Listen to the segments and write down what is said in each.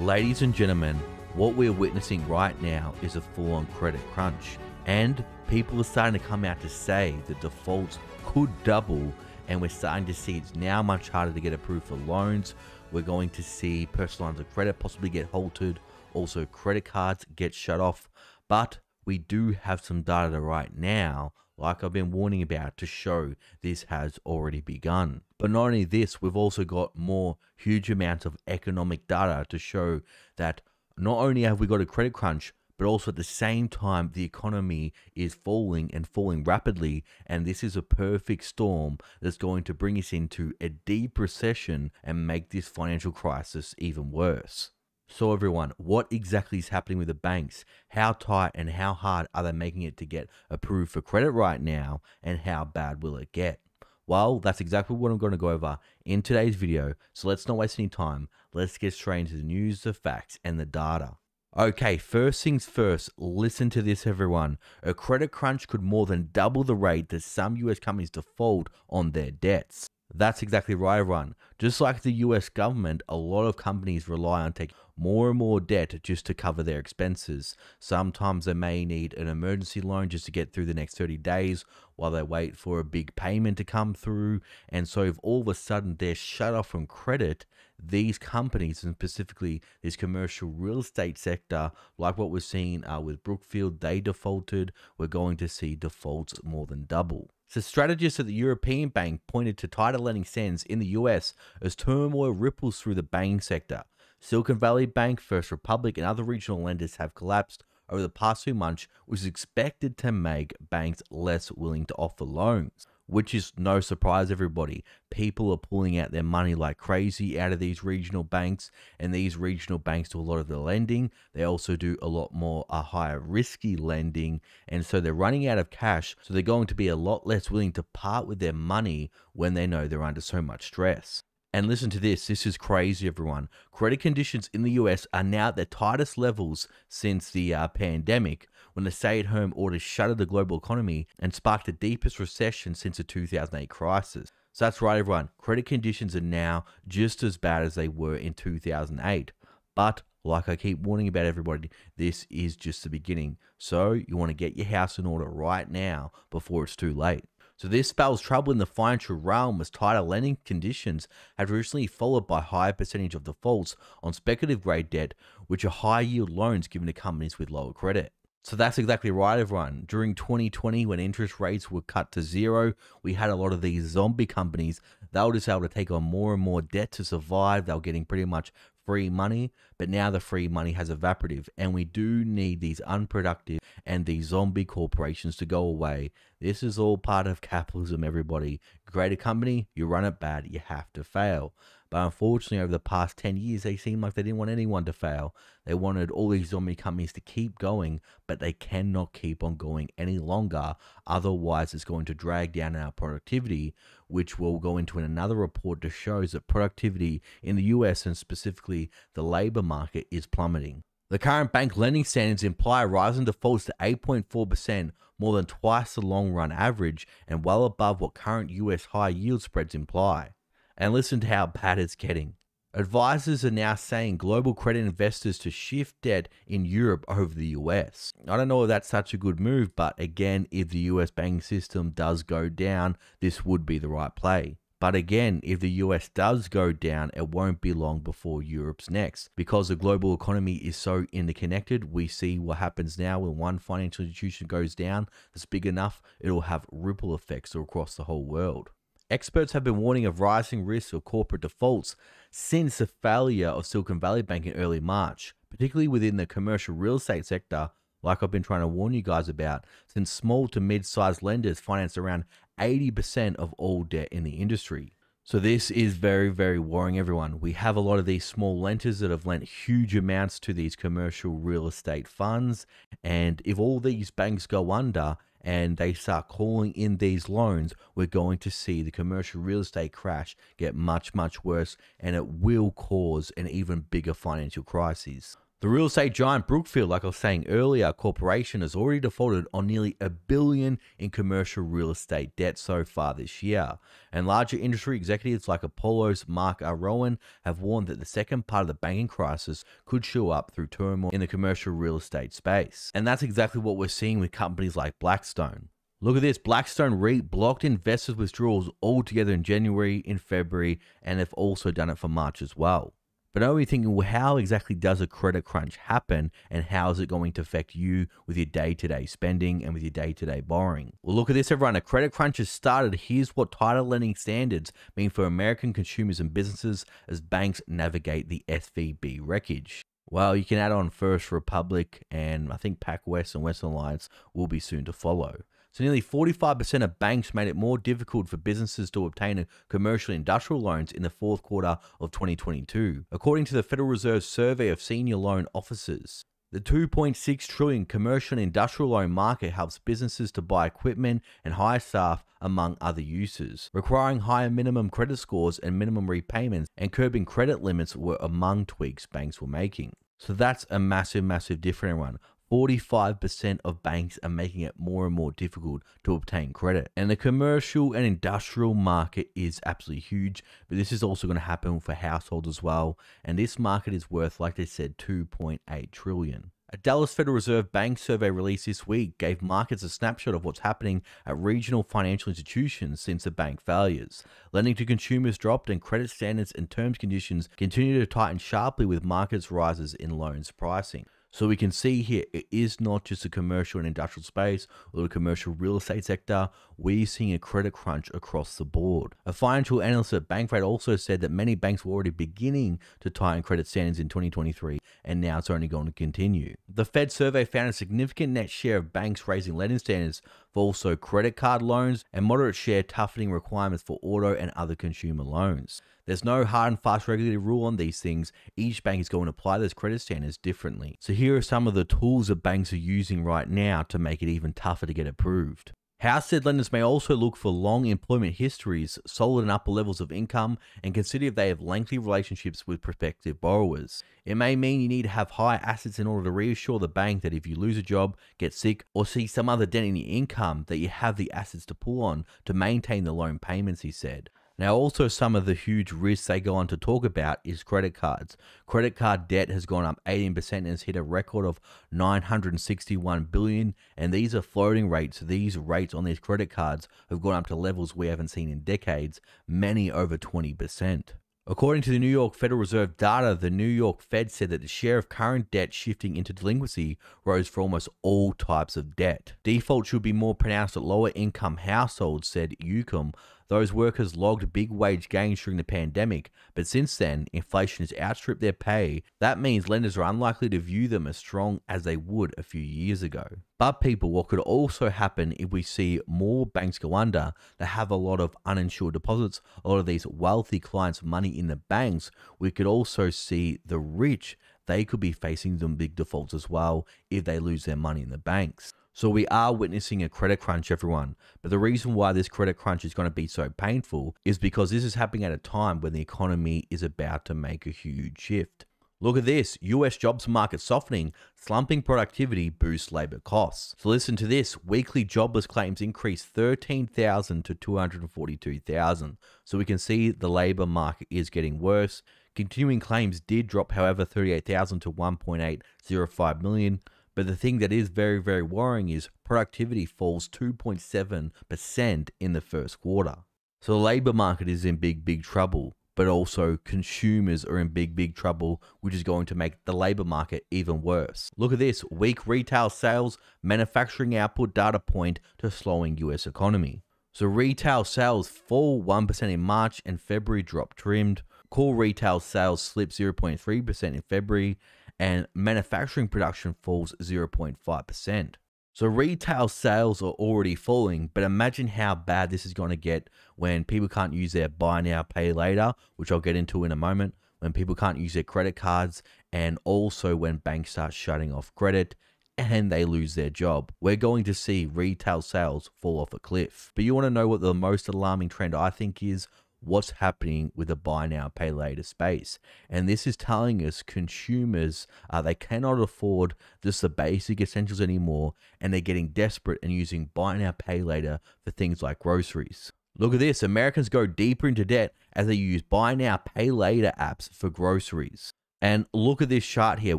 Ladies and gentlemen, what we're witnessing right now is a full-on credit crunch, and people are starting to come out to say that defaults could double, and we're starting to see it's now much harder to get approved for loans. We're going to see personal lines of credit possibly get halted, also credit cards get shut off, but we do have some data right now, like I've been warning about, to show this has already begun. But not only this, we've also got more huge amounts of economic data to show that not only have we got a credit crunch, but also at the same time, the economy is falling and falling rapidly. And this is a perfect storm that's going to bring us into a deep recession and make this financial crisis even worse. So everyone, what exactly is happening with the banks? How tight and how hard are they making it to get approved for credit right now? And how bad will it get? Well, that's exactly what I'm going to go over in today's video. So let's not waste any time. Let's get straight into the news, the facts, and the data. Okay, first things first, listen to this everyone. A credit crunch could more than double the rate that some US companies default on their debts. That's exactly right, everyone. Just like the US government, a lot of companies rely on taking more and more debt just to cover their expenses. Sometimes they may need an emergency loan just to get through the next 30 days while they wait for a big payment to come through. And so if all of a sudden they're shut off from credit, these companies, and specifically this commercial real estate sector, like what we're seeing with Brookfield, they defaulted. We're going to see defaults more than double. So strategists at the European Bank pointed to tighter lending standards in the US as turmoil ripples through the banking sector. Silicon Valley Bank, First Republic, and other regional lenders have collapsed over the past few months, which is expected to make banks less willing to offer loans. Which is no surprise, everybody. People are pulling out their money like crazy out of these regional banks, and these regional banks do a lot of the lending. They also do a lot more higher risky lending, and so they're running out of cash, so they're going to be a lot less willing to part with their money when they know they're under so much stress. And listen to this is crazy, everyone. Credit conditions in the US are now at their tightest levels since the pandemic, when the stay-at-home orders shuttered the global economy and sparked the deepest recession since the 2008 crisis. So that's right, everyone. Credit conditions are now just as bad as they were in 2008. But like I keep warning about, everybody, this is just the beginning. So you want to get your house in order right now before it's too late. So this spells trouble in the financial realm, as tighter lending conditions have recently followed by higher percentage of defaults on speculative grade debt, which are high yield loans given to companies with lower credit. So that's exactly right, everyone. During 2020, when interest rates were cut to zero, we had a lot of these zombie companies. They were just able to take on more and more debt to survive. They were getting pretty much free money, but now the free money has evaporated, and we do need these unproductive and these zombie corporations to go away. This is all part of capitalism, everybody. Create a company, you run it bad, you have to fail. But unfortunately, over the past 10 years, they seemed like they didn't want anyone to fail. They wanted all these zombie companies to keep going, but they cannot keep on going any longer. Otherwise, it's going to drag down our productivity, which we'll go into in another report that shows that productivity in the US and specifically the labor market is plummeting. The current bank lending standards imply a rise in defaults to 8.4%, more than twice the long-run average and well above what current US high yield spreads imply. And listen to how bad it's getting. Advisors are now saying global credit investors to shift debt in Europe over the US. I don't know if that's such a good move, but again, if the US banking system does go down, this would be the right play. But again, if the US does go down, it won't be long before Europe's next. Because the global economy is so interconnected, we see what happens now when one financial institution goes down that's big enough, it'll have ripple effects across the whole world. Experts have been warning of rising risks of corporate defaults since the failure of Silicon Valley Bank in early March, particularly within the commercial real estate sector, like I've been trying to warn you guys about, since small to mid-sized lenders finance around 80% of all debt in the industry. So this is very, very worrying, everyone. We have a lot of these small lenders that have lent huge amounts to these commercial real estate funds, and if all these banks go under and they start calling in these loans, we're going to see the commercial real estate crash get much, much worse, and it will cause an even bigger financial crisis. The real estate giant Brookfield, like I was saying earlier, corporation has already defaulted on nearly $1 billion in commercial real estate debt so far this year. And larger industry executives like Apollo's Mark R. Rowan have warned that the second part of the banking crisis could show up through turmoil in the commercial real estate space. And that's exactly what we're seeing with companies like Blackstone. Look at this, Blackstone REIT blocked investors' withdrawals altogether in January, in February, and they've also done it for March as well. But I know you're thinking, well, how exactly does a credit crunch happen, and how is it going to affect you with your day-to-day spending and with your day-to-day borrowing? Well, look at this, everyone. A credit crunch has started. Here's what tighter lending standards mean for American consumers and businesses as banks navigate the SVB wreckage. Well, you can add on First Republic, and I think PacWest and Western Alliance will be soon to follow. So nearly 45% of banks made it more difficult for businesses to obtain commercial and industrial loans in the fourth quarter of 2022, according to the Federal Reserve's survey of senior loan officers. The $2.6 trillion commercial and industrial loan market helps businesses to buy equipment and hire staff, among other uses. Requiring higher minimum credit scores and minimum repayments and curbing credit limits were among tweaks banks were making. So that's a massive difference, everyone. 45% of banks are making it more and more difficult to obtain credit. And the commercial and industrial market is absolutely huge, but this is also going to happen for households as well. And this market is worth, like they said, $2.8 trillion. A Dallas Federal Reserve Bank survey released this week gave markets a snapshot of what's happening at regional financial institutions since the bank failures. Lending to consumers dropped and credit standards and terms conditions continue to tighten sharply with markets rises in loans pricing. So we can see here, it is not just the commercial and industrial space or the commercial real estate sector. We're seeing a credit crunch across the board. A financial analyst at Bankrate also said that many banks were already beginning to tighten credit standards in 2023, and now it's only going to continue. The Fed survey found a significant net share of banks raising lending standards for also credit card loans and moderate share toughening requirements for auto and other consumer loans. There's no hard and fast regulatory rule on these things. Each bank is going to apply those credit standards differently. So here are some of the tools that banks are using right now to make it even tougher to get approved. House debt lenders may also look for long employment histories, solid and upper levels of income, and consider if they have lengthy relationships with prospective borrowers. It may mean you need to have high assets in order to reassure the bank that if you lose a job, get sick, or see some other dent in your income, that you have the assets to pull on to maintain the loan payments, he said. Now, also some of the huge risks they go on to talk about is credit cards. Credit card debt has gone up 18% and has hit a record of $961 billion, and these are floating rates. These rates on these credit cards have gone up to levels we haven't seen in decades, many over 20%. According to the New York Federal Reserve data, the New York Fed said that the share of current debt shifting into delinquency rose for almost all types of debt. Default should be more pronounced at lower income households, said UCOM. Those workers logged big wage gains during the pandemic, but since then, inflation has outstripped their pay. That means lenders are unlikely to view them as strong as they would a few years ago. But people, what could also happen if we see more banks go under that have a lot of uninsured deposits, a lot of these wealthy clients' money in the banks, we could also see the rich, they could be facing some big defaults as well if they lose their money in the banks. So we are witnessing a credit crunch, everyone. But the reason why this credit crunch is going to be so painful is because this is happening at a time when the economy is about to make a huge shift. Look at this, US jobs market softening, slumping productivity boosts labor costs. So listen to this, weekly jobless claims increased 13,000 to 242,000. So we can see the labor market is getting worse. Continuing claims did drop, however, 38,000 to 1.805 million. But the thing that is very worrying is productivity falls 2.7% in the first quarter. So the labor market is in big trouble, but also consumers are in big trouble, which is going to make the labor market even worse. Look at this, weak retail sales, manufacturing output data point to slowing US economy. So retail sales fall 1% in March and February drop trimmed. Core retail sales slip 0.3% in February, and manufacturing production falls 0.5%. So retail sales are already falling, but imagine how bad this is going to get when people can't use their buy now, pay later, which I'll get into in a moment, when people can't use their credit cards, and also when banks start shutting off credit and they lose their job. We're going to see retail sales fall off a cliff. But you want to know what the most alarming trend I think is? what's happening with the buy now, pay later space. And this is telling us consumers, they cannot afford just the basic essentials anymore, and they're getting desperate and using buy now, pay later for things like groceries. Look at this. Americans go deeper into debt as they use buy now, pay later apps for groceries. And look at this chart here.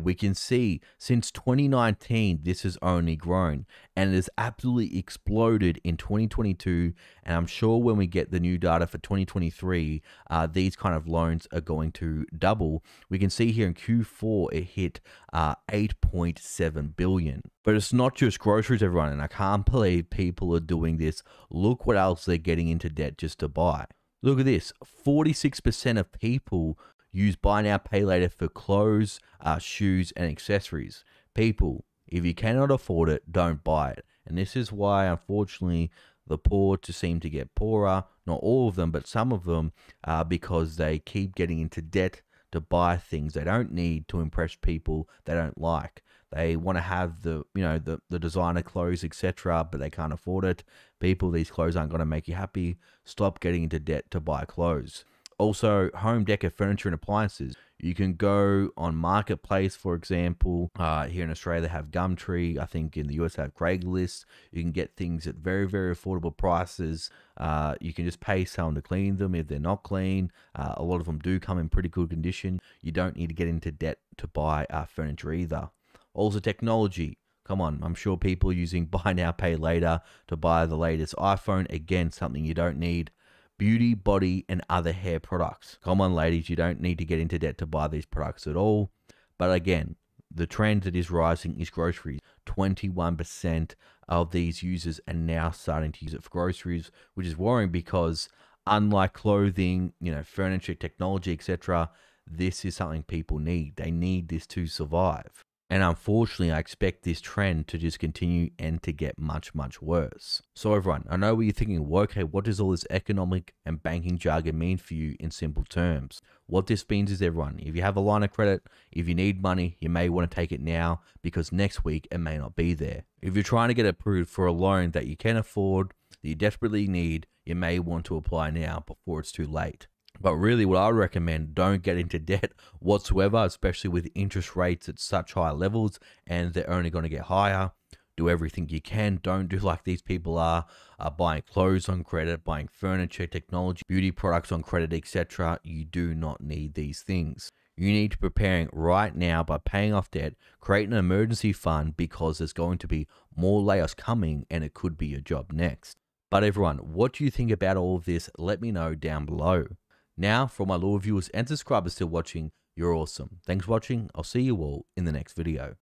We can see since 2019, this has only grown, and it has absolutely exploded in 2022. And I'm sure when we get the new data for 2023, these kind of loans are going to double. We can see here in Q4, it hit 8.7 billion. But it's not just groceries, everyone. And I can't believe people are doing this. Look what else they're getting into debt just to buy. Look at this. 46% of people use buy now, pay later for clothes, shoes, and accessories. People, if you cannot afford it, don't buy it. And this is why, unfortunately, the poor just seem to get poorer. Not all of them, but some of them, because they keep getting into debt to buy things they don't need to impress people they don't like. They want to have the designer clothes, etc., but they can't afford it. People, these clothes aren't going to make you happy. Stop getting into debt to buy clothes. Also, home decor, furniture, and appliances. You can go on Marketplace, for example. Here in Australia, they have Gumtree. I think in the US, they have Craigslist. You can get things at very, very affordable prices. You can just pay someone to clean them if they're not clean. A lot of them do come in pretty good condition. You don't need to get into debt to buy furniture either. Also, technology. Come on, I'm sure people are using buy now, pay later to buy the latest iPhone. Again, something you don't need. Beauty, body, and other hair products. Come on, ladies, you don't need to get into debt to buy these products at all. But again, the trend that is rising is groceries. 21% of these users are now starting to use it for groceries, which is worrying because unlike clothing, furniture, technology, etc., this is something people need. They need this to survive. And unfortunately, I expect this trend to just continue and to get much, much worse. So everyone, I know what you're thinking, well, okay, what does all this economic and banking jargon mean for you in simple terms? What this means is, everyone, if you have a line of credit, if you need money, you may want to take it now because next week it may not be there. If you're trying to get approved for a loan that you can afford, that you desperately need, you may want to apply now before it's too late. But really, what I would recommend, don't get into debt whatsoever, especially with interest rates at such high levels, and they're only going to get higher. Do everything you can. Don't do like these people are buying clothes on credit, buying furniture, technology, beauty products on credit, etc. You do not need these things. You need to be preparing right now by paying off debt, create an emergency fund because there's going to be more layoffs coming and it could be your job next. But everyone, what do you think about all of this? Let me know down below. Now, for my loyal viewers and subscribers still watching, you're awesome. Thanks for watching. I'll see you all in the next video.